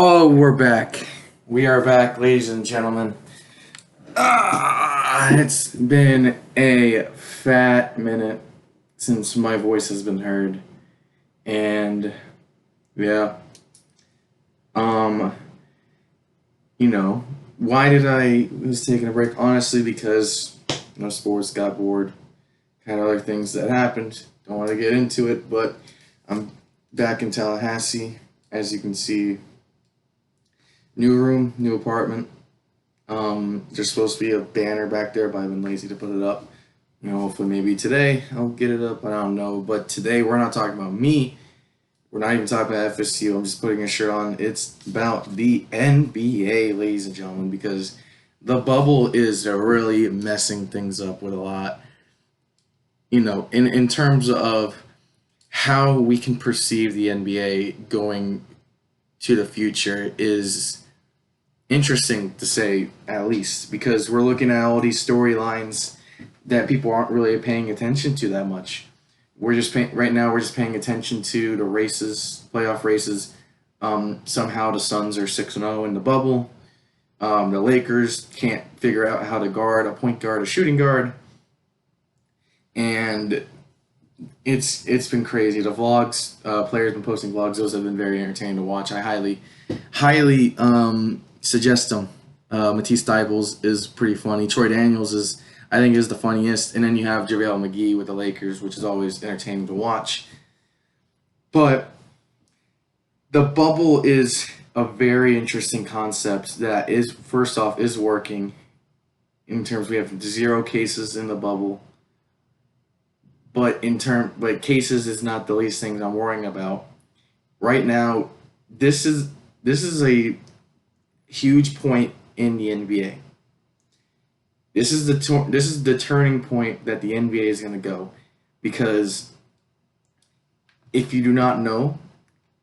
Oh, we're back. We are back, ladies and gentlemen. It's been a fat minute since my voice has been heard. And yeah, um, why did I was taking a break? Honestly, because sports got bored. Had other things that happened. Don't want to get into it, but I'm back in Tallahassee. As you can see, new room, new apartment. There's supposed to be a banner back there, but I've been lazy to put it up. Hopefully maybe today I'll get it up. I don't know. But today we're not talking about me. We're not even talking about FSU. I'm just putting a shirt on. It's about the NBA, ladies and gentlemen, because the bubble is really messing things up with a lot. In terms of how we can perceive the NBA going to the future is interesting to say at least because we're looking at all these storylines that people aren't really paying attention to that much. Right now we're just paying attention to the races, playoff races. Somehow the Suns are 6-0 in the bubble. The Lakers can't figure out how to guard a point guard, a shooting guard, and it's been crazy. The vlogs, players been posting vlogs. Those have been very entertaining to watch. I highly suggest them. Matisse Thybulle is pretty funny. Troy Daniels I think, is the funniest. And then you have JaVale McGee with the Lakers, which is always entertaining to watch. But the bubble is a very interesting concept that is, first off, is working. In terms, we have 0 cases in the bubble. But cases is not the least thing I'm worrying about. Right now, this is a huge point in the NBA. This is the turning point that the NBA is going to go, because if you do not know,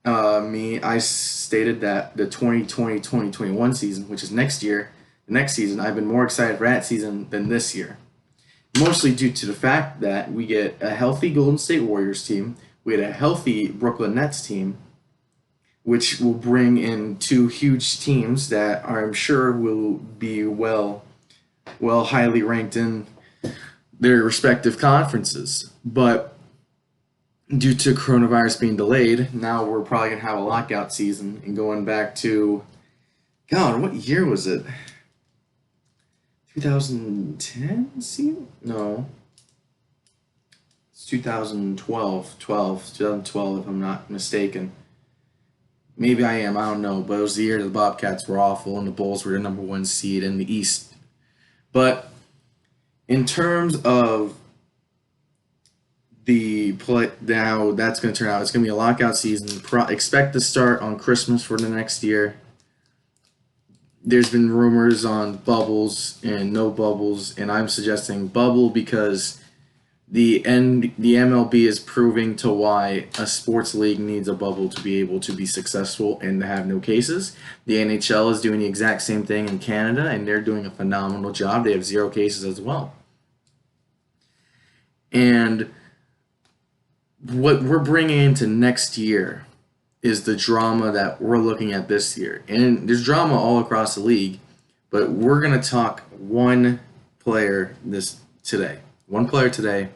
I stated that the 2020-2021 season, which is next year, the next season, I've been more excited for that season than this year. Mostly due to the fact that we get a healthy Golden State Warriors team, we get a healthy Brooklyn Nets team, which will bring in 2 huge teams that I'm sure will be well highly ranked in their respective conferences. But due to coronavirus being delayed, now we're probably going to have a lockout season. And going back to, God, what year was it? 2010 season? No. It's 2012, if I'm not mistaken. Maybe I am, I don't know. But it was the year the Bobcats were awful and the Bulls were the number 1 seed in the East. But in terms of the play, now that's going to turn out, it's going to be a lockout season. Expect to start on Christmas for the next year. There's been rumors on bubbles and no bubbles, and I'm suggesting bubble because the MLB is proving to why a sports league needs a bubble to be able to be successful and to have no cases. The NHL is doing the exact same thing in Canada, and they're doing a phenomenal job. They have 0 cases as well. And what we're bringing into next year is the drama that we're looking at this year. And there's drama all across the league, but we're going to talk one player today. One player today,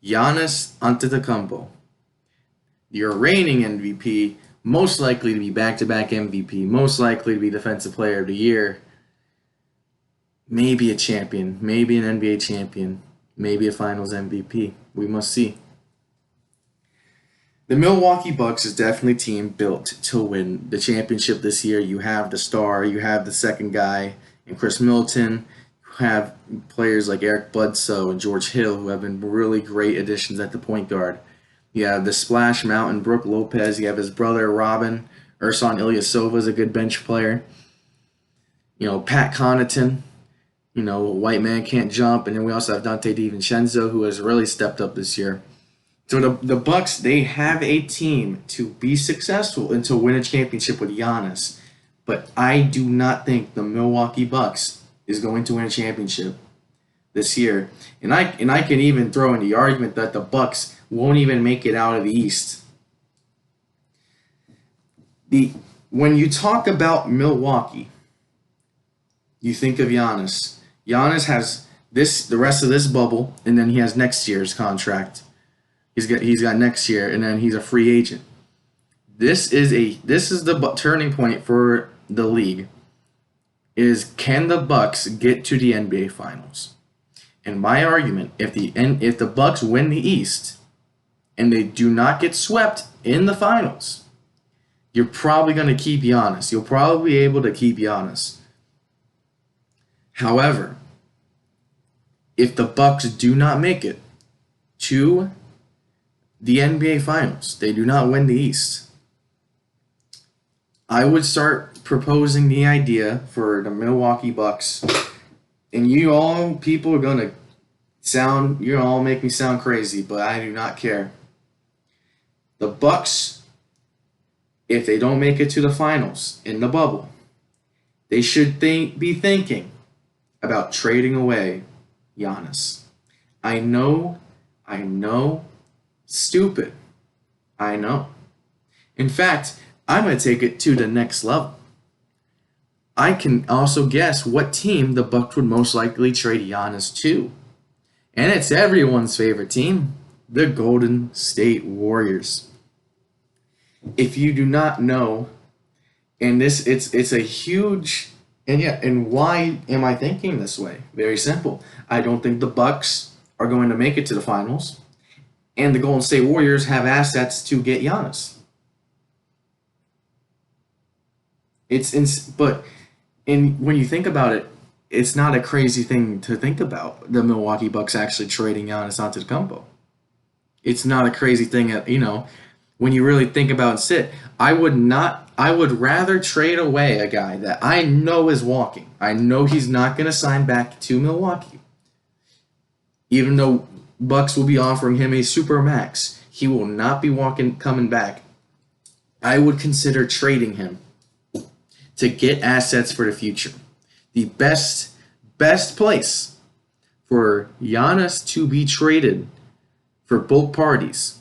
Giannis Antetokounmpo. Your reigning MVP, most likely to be back-to-back MVP, most likely to be Defensive Player of the Year, maybe a champion, maybe an NBA champion, maybe a Finals MVP. We must see. The Milwaukee Bucks is definitely a team built to win the championship this year. You have the star, you have the second guy, and Chris Middleton. You have players like Eric Bledsoe and George Hill, who have been really great additions at the point guard. You have the Splash Mountain, Brook Lopez. You have his brother, Robin. Ersan Ilyasova is a good bench player. Pat Connaughton. White man can't jump. And then we also have Dante DiVincenzo, who has really stepped up this year. So the Bucks, they have a team to be successful and to win a championship with Giannis. But I do not think the Milwaukee Bucks is going to win a championship this year. And I can even throw in the argument that the Bucks won't even make it out of the East. When you talk about Milwaukee, you think of Giannis. Giannis has the rest of this bubble, and then he has next year's contract. He's got next year, and then he's a free agent. This is the turning point for the league. Is can the Bucks get to the NBA Finals? And my argument, if the Bucks win the East and they do not get swept in the finals, you're probably going to keep Giannis. You'll probably be able to keep Giannis. However, if the Bucks do not make it to the NBA Finals, they do not win the East, I would start proposing the idea for the Milwaukee Bucks. And you all people are gonna you all make me sound crazy, but I do not care. The Bucks, if they don't make it to the finals in the bubble, they should be thinking about trading away Giannis. I know, stupid. I know. In fact, I'm going to take it to the next level. I can also guess what team the Bucks would most likely trade Giannis to. And it's everyone's favorite team, the Golden State Warriors. If you do not know, and it's a huge, and why am I thinking this way? Very simple. I don't think the Bucks are going to make it to the finals, and the Golden State Warriors have assets to get Giannis. But when you think about it, it's not a crazy thing to think about. The Milwaukee Bucks actually trading Giannis Antetokounmpo. It's not a crazy thing, when you really think about and sit. I would rather trade away a guy that I know is walking. I know he's not going to sign back to Milwaukee. Even though Bucks will be offering him a super max, he will not be coming back. I would consider trading him to get assets for the future. The best place for Giannis to be traded for both parties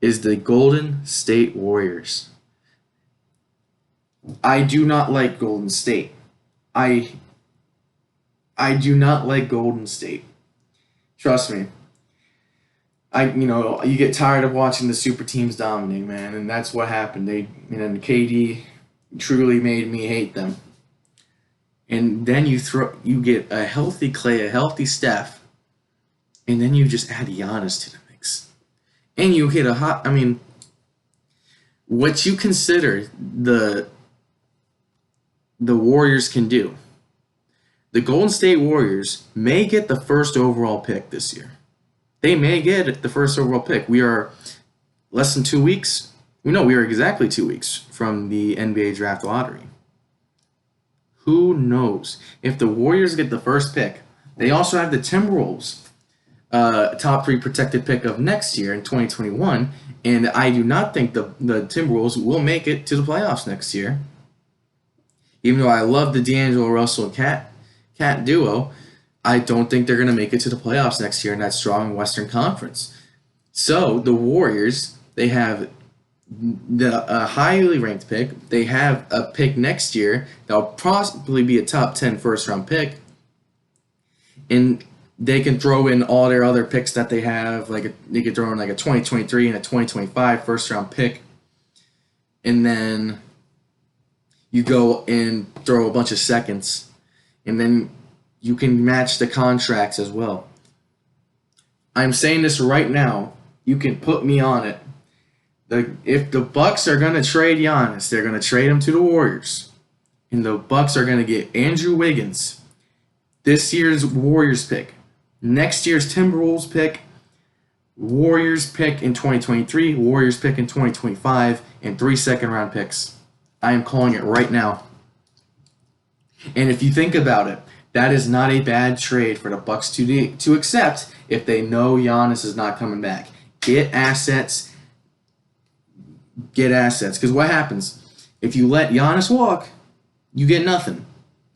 is the Golden State Warriors. I do not like Golden State. I do not like Golden State. Trust me. You get tired of watching the super teams dominate, man, and that's what happened. KD truly made me hate them. And then you get a healthy Clay, a healthy Steph, and then you just add Giannis to the mix. And you hit what you consider the Warriors can do. The Golden State Warriors may get the first overall pick this year. They may get the first overall pick. We are less than 2 weeks. We are exactly 2 weeks from the NBA draft lottery. Who knows? If the Warriors get the first pick, they also have the Timberwolves top 3 protected pick of next year in 2021, and I do not think the Timberwolves will make it to the playoffs next year. Even though I love the D'Angelo Russell and Cat duo, I don't think they're going to make it to the playoffs next year in that strong Western Conference. So the Warriors, they have a highly ranked pick. They have a pick next year that will possibly be a top 10 first round pick. And they can throw in all their other picks that they have. They could throw in a 2023 and a 2025 first round pick. And then you go and throw a bunch of seconds. And then you can match the contracts as well. I'm saying this right now. You can put me on it. If the Bucks are going to trade Giannis, they're going to trade him to the Warriors. And the Bucks are going to get Andrew Wiggins, this year's Warriors pick, next year's Timberwolves pick, Warriors pick in 2023, Warriors pick in 2025, and 3 second-round picks. I am calling it right now. And if you think about it, that is not a bad trade for the Bucks to accept if they know Giannis is not coming back. Get assets. Because what happens? If you let Giannis walk, you get nothing.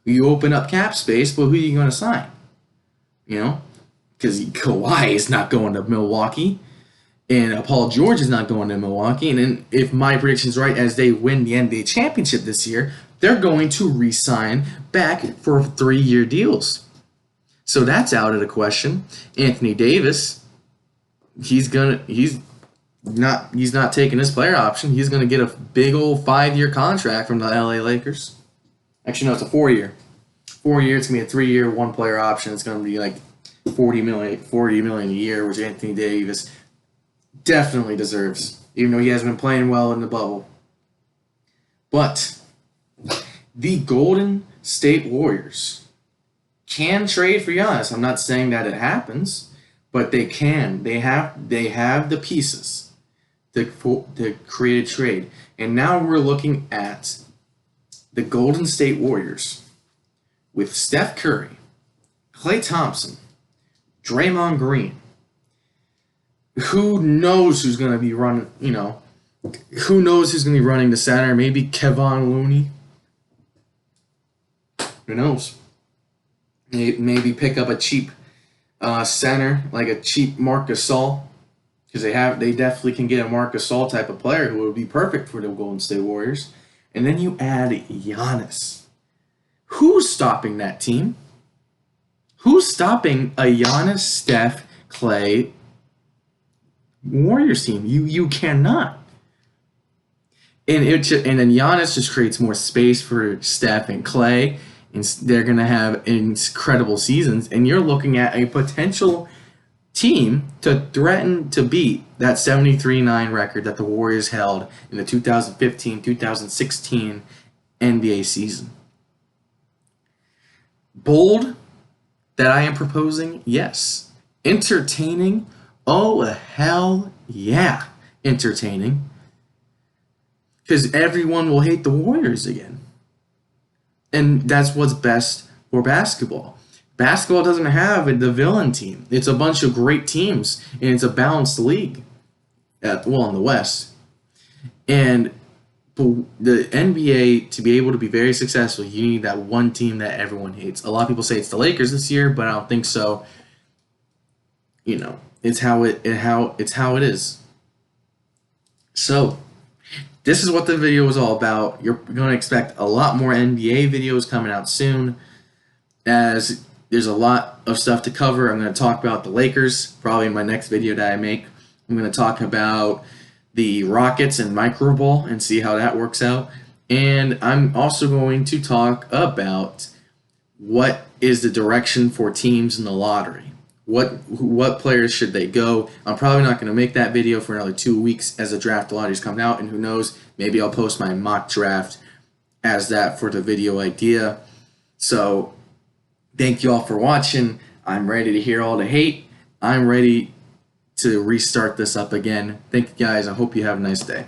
You open up cap space, but who are you going to sign? Because Kawhi is not going to Milwaukee. And Paul George is not going to Milwaukee. And then if my prediction's right, as they win the NBA championship this year, they're going to re-sign back for 3-year deals. So that's out of the question. Anthony Davis, he's not taking his player option. He's gonna get a big old 5-year contract from the LA Lakers. Actually, no, it's a 4-year. 4 year, it's gonna be a 3-year, 1-player option. It's gonna be like $40 million a year, which Anthony Davis definitely deserves, even though he hasn't been playing well in the bubble. But the Golden State Warriors can trade for Giannis. I'm not saying that it happens, but they can. They have the pieces to create a trade. And now we're looking at the Golden State Warriors with Steph Curry, Klay Thompson, Draymond Green. Who knows who's going to be running, who knows who's going to be running the center? Maybe Kevon Looney. Who knows? Maybe pick up a cheap center, like a cheap Marc Gasol, because they definitely can get a Marc Gasol type of player who would be perfect for the Golden State Warriors. And then you add Giannis. Who's stopping that team? Who's stopping a Giannis, Steph, Klay Warriors team? You cannot. And then Giannis just creates more space for Steph and Klay, and they're gonna have incredible seasons. And you're looking at a potential team to threaten to beat that 73-9 record that the Warriors held in the 2015-2016 NBA season. Bold that I am proposing? Yes. Entertaining? Oh, hell yeah. Entertaining. Because everyone will hate the Warriors again. And that's what's best for basketball. Basketball doesn't have the villain team. It's a bunch of great teams, and it's a balanced league. In the West. And the NBA, to be able to be very successful, you need that one team that everyone hates. A lot of people say it's the Lakers this year, but I don't think so. It's how it is. So, this is what the video was all about. You're going to expect a lot more NBA videos coming out soon, as there's a lot of stuff to cover. I'm going to talk about the Lakers, probably in my next video that I make. I'm going to talk about the Rockets and micro ball and see how that works out. And I'm also going to talk about what is the direction for teams in the lottery. What players should they go? I'm probably not going to make that video for another 2 weeks as the draft lotteries come out, and who knows, maybe I'll post my mock draft as that for the video idea. So thank you all for watching. I'm ready to hear all the hate. I'm ready to restart this up again. Thank you guys. I hope you have a nice day.